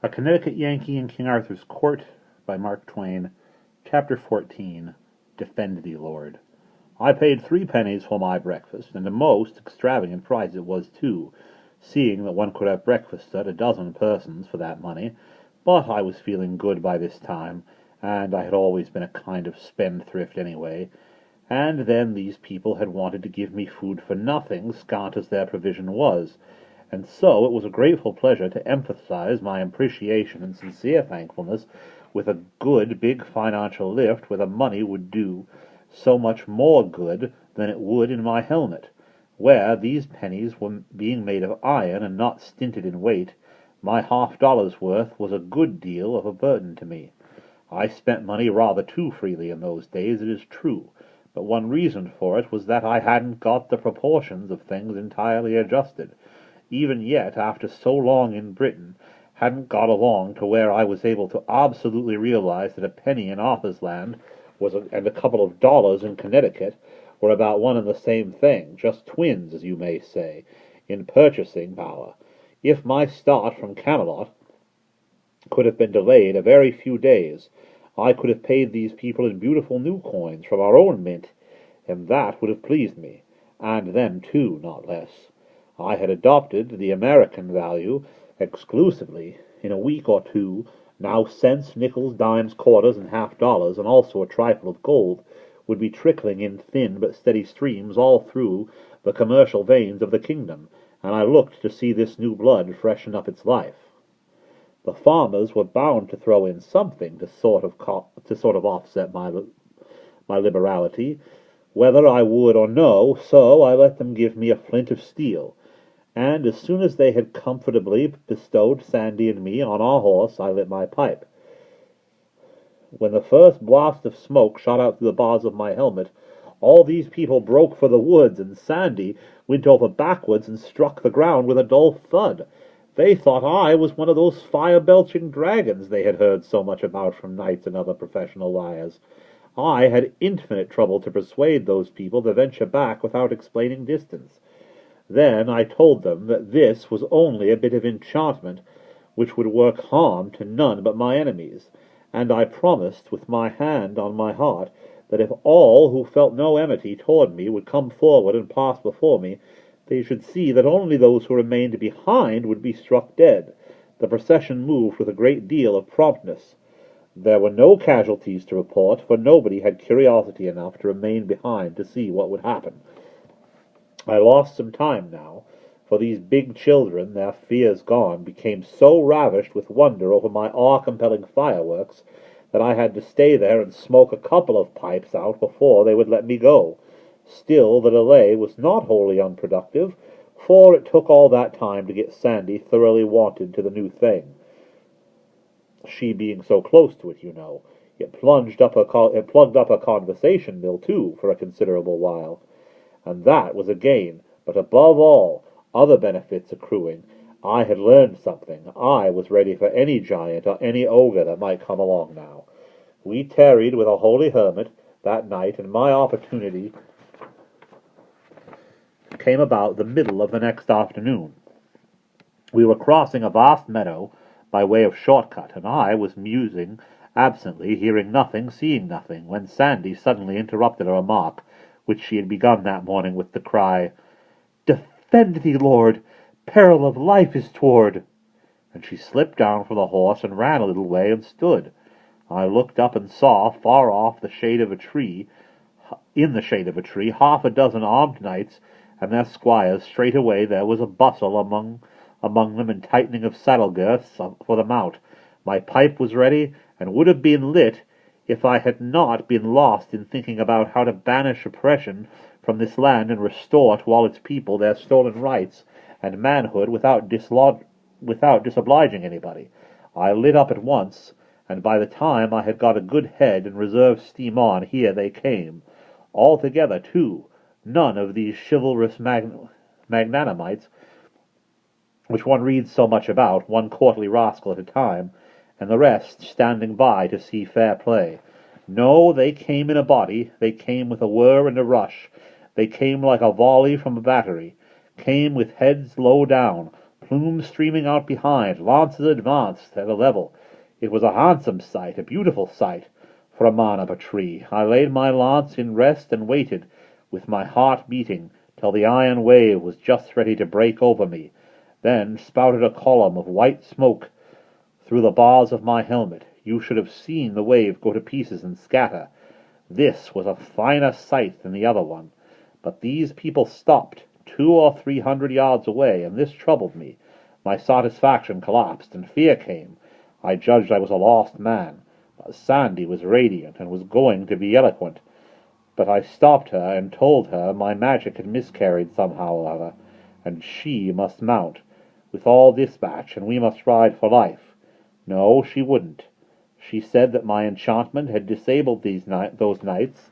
A Connecticut Yankee in King Arthur's Court by Mark Twain. Chapter 14. Defend thee, Lord. I paid 3 pennies for my breakfast, and a most extravagant price it was too, seeing that one could have breakfasted a dozen persons for that money. But I was feeling good by this time, and I had always been a kind of spendthrift anyway. And then these people had wanted to give me food for nothing, scant as their provision was, and so it was a grateful pleasure to emphasize my appreciation and sincere thankfulness with a good big financial lift where the money would do so much more good than it would in my helmet. Where these pennies were being made of iron and not stinted in weight, my $half-dollar's worth was a good deal of a burden to me. I spent money rather too freely in those days, it is true, but one reason for it was that I hadn't got the proportions of things entirely adjusted. Even yet, after so long in Britain, hadn't got along to where I was able to absolutely realize that a penny in Arthur's land and a couple of dollars in Connecticut were about one and the same thing, just twins, as you may say, in purchasing power. If my start from Camelot could have been delayed a very few days, I could have paid these people in beautiful new coins from our own mint, and that would have pleased me, and them too, not less. I had adopted the American value exclusively. In a week or two, now cents, nickels, dimes, quarters, and $half-dollars, and also a trifle of gold, would be trickling in thin but steady streams all through the commercial veins of the kingdom, and I looked to see this new blood freshen up its life. The farmers were bound to throw in something to sort of offset my liberality, whether I would or no, so I let them give me a flint of steel. And as soon as they had comfortably bestowed Sandy and me on our horse, I lit my pipe. When the first blast of smoke shot out through the bars of my helmet, all these people broke for the woods, and Sandy went over backwards and struck the ground with a dull thud. They thought I was one of those fire-belching dragons they had heard so much about from knights and other professional liars. I had infinite trouble to persuade those people to venture back without explaining distance. Then I told them that this was only a bit of enchantment which would work harm to none but my enemies, and I promised with my hand on my heart that if all who felt no enmity toward me would come forward and pass before me, they should see that only those who remained behind would be struck dead. The procession moved with a great deal of promptness. There were no casualties to report, for nobody had curiosity enough to remain behind to see what would happen. I lost some time now, for these big children, their fears gone, became so ravished with wonder over my awe-compelling fireworks that I had to stay there and smoke a couple of pipes out before they would let me go. Still, the delay was not wholly unproductive, for it took all that time to get Sandy thoroughly wonted to the new thing. She being so close to it, you know, it plugged up a conversation mill, too, for a considerable while. And that was a gain, but above all, other benefits accruing. I had learned something. I was ready for any giant or any ogre that might come along now. We tarried with a holy hermit that night, and my opportunity came about the middle of the next afternoon. We were crossing a vast meadow by way of shortcut, and I was musing absently, hearing nothing, seeing nothing, when Sandy suddenly interrupted a remark which she had begun that morning with the cry, "Defend thee, Lord! Peril of life is toward!" And she slipped down from the horse and ran a little way and stood. I looked up and saw, far off in the shade of a tree, half a dozen armed knights and their squires. Straightway there was a bustle among them and tightening of saddle-girths for the mount. My pipe was ready, and would have been lit if I had not been lost in thinking about how to banish oppression from this land and restore to all its people their stolen rights and manhood without disobliging anybody. I lit up at once, and by the time I had got a good head and reserve steam on, here they came. All together, too, none of these chivalrous magnanimites which one reads so much about, one courtly rascal at a time, and the rest standing by to see fair play. No, they came in a body, they came with a whir and a rush, they came like a volley from a battery, came with heads low down, plumes streaming out behind, lances advanced at a level. It was a handsome sight, a beautiful sight, for a man up a tree. I laid my lance in rest and waited, with my heart beating, till the iron wave was just ready to break over me. Then spouted a column of white smoke through the bars of my helmet. You should have seen the wave go to pieces and scatter. This was a finer sight than the other one. But these people stopped 200 or 300 yards away, and this troubled me. My satisfaction collapsed, and fear came. I judged I was a lost man. But Sandy was radiant, and was going to be eloquent. But I stopped her, and told her my magic had miscarried somehow or other, and she must mount with all dispatch, and we must ride for life. No, she wouldn't. She said that my enchantment had disabled those knights.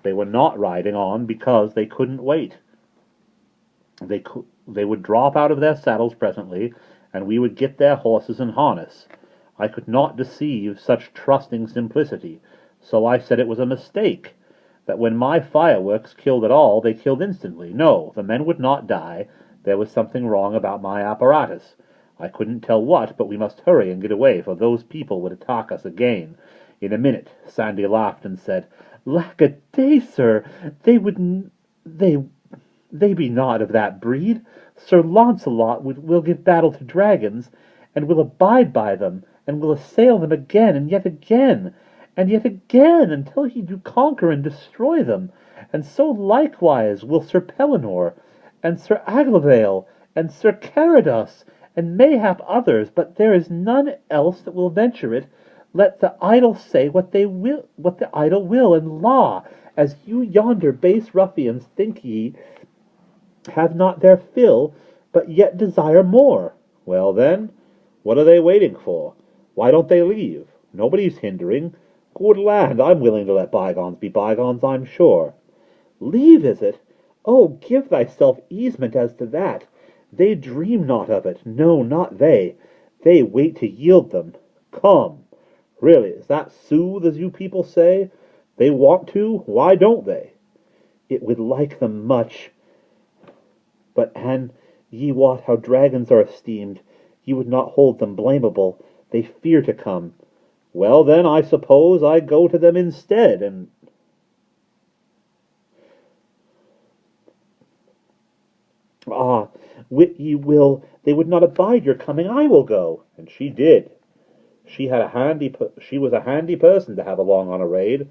They were not riding on because they couldn't wait. They would drop out of their saddles presently, and we would get their horses in harness. I could not deceive such trusting simplicity, so I said it was a mistake, that when my fireworks killed at all, they killed instantly. No, the men would not die. There was something wrong about my apparatus. I couldn't tell what, but we must hurry and get away, for those people would attack us again. In a minute, Sandy laughed and said, "Lack a day, sir, they be not of that breed. Sir Launcelot will give battle to dragons, and will abide by them, and will assail them again, and yet again, until he do conquer and destroy them. And so likewise will Sir Pellinore, and Sir Aglavale, and Sir Carados, and mayhap others, but there is none else that will venture it. Let the idle say what the idle will, and la, as you yonder base ruffians think ye have not their fill, but yet desire more." "Well, then, what are they waiting for? Why don't they leave? Nobody's hindering. Good land, I'm willing to let bygones be bygones, I'm sure." "Leave, is it? Oh, give thyself easement as to that. They dream not of it. No, not they. They wait to yield them. Come. Really, is that soothe, as you people say? They want to. Why don't they?" "It would like them much. But an ye wot how dragons are esteemed, ye would not hold them blamable. They fear to come." "Well, then, I suppose I go to them instead, and—" "Ah, wit ye will, they would not abide your coming. I will go." And she did. She was a handy person to have along on a raid.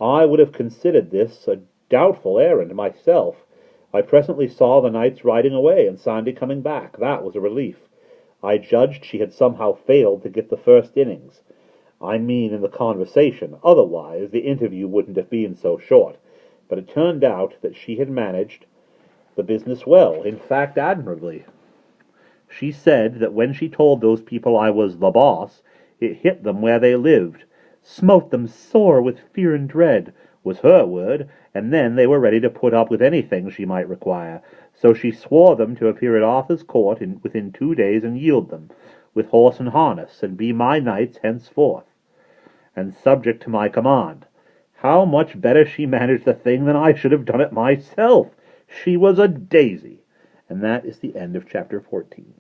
I would have considered this a doubtful errand myself. I presently saw the knights riding away, and Sandy coming back. That was a relief. I judged she had somehow failed to get the first innings. I mean in the conversation. Otherwise, the interview wouldn't have been so short. But it turned out that she had managed the business well, in fact, admirably. She said that when she told those people I was the boss, it hit them where they lived, smote them sore with fear and dread, was her word, and then they were ready to put up with anything she might require. So she swore them to appear at Arthur's court within 2 days and yield them, with horse and harness, and be my knights henceforth, and subject to my command. How much better she managed the thing than I should have done it myself! She was a daisy. And that is the end of chapter 14.